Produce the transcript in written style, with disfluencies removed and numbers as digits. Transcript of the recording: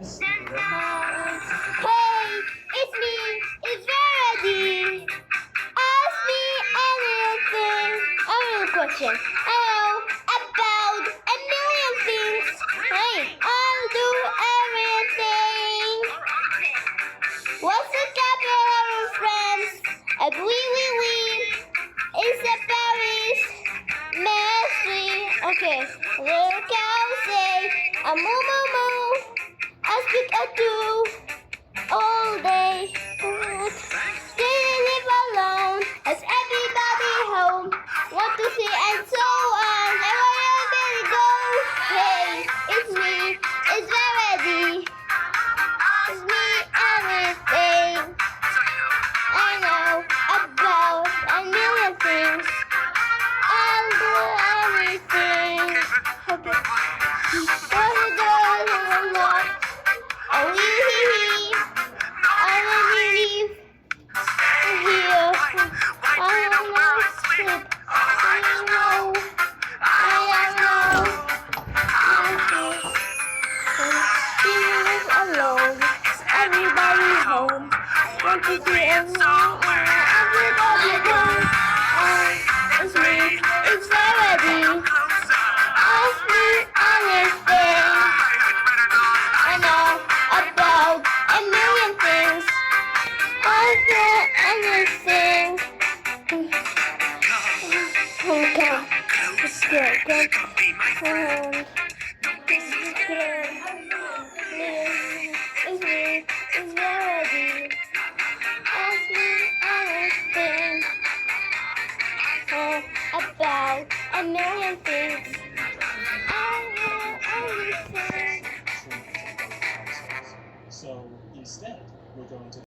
Hey, it's me, it's verity. Ask me anything. A real question. I know about a million things. Hey, I'll do everything. What's the capital of France? A oui. It's a Paris. Mystery. Okay. Little cow say a moo. I speak a two all day. They live alone as everybody home. Want to see and so on. Everywhere they go. Hey, it's me. It's Verity. It's me everything. I know about a million things. I'll do everything. Oh, I will leave here. I will not sleep. I know. She lives alone. Everybody home. Want to see everyone. Everybody home. It's me. It's Verity. Ask me anything. I know about a million things. I feel anything. Okay. It's good. It's me. It's Verity. Ask me anything. About a million things. I know everything. So instead, we're going to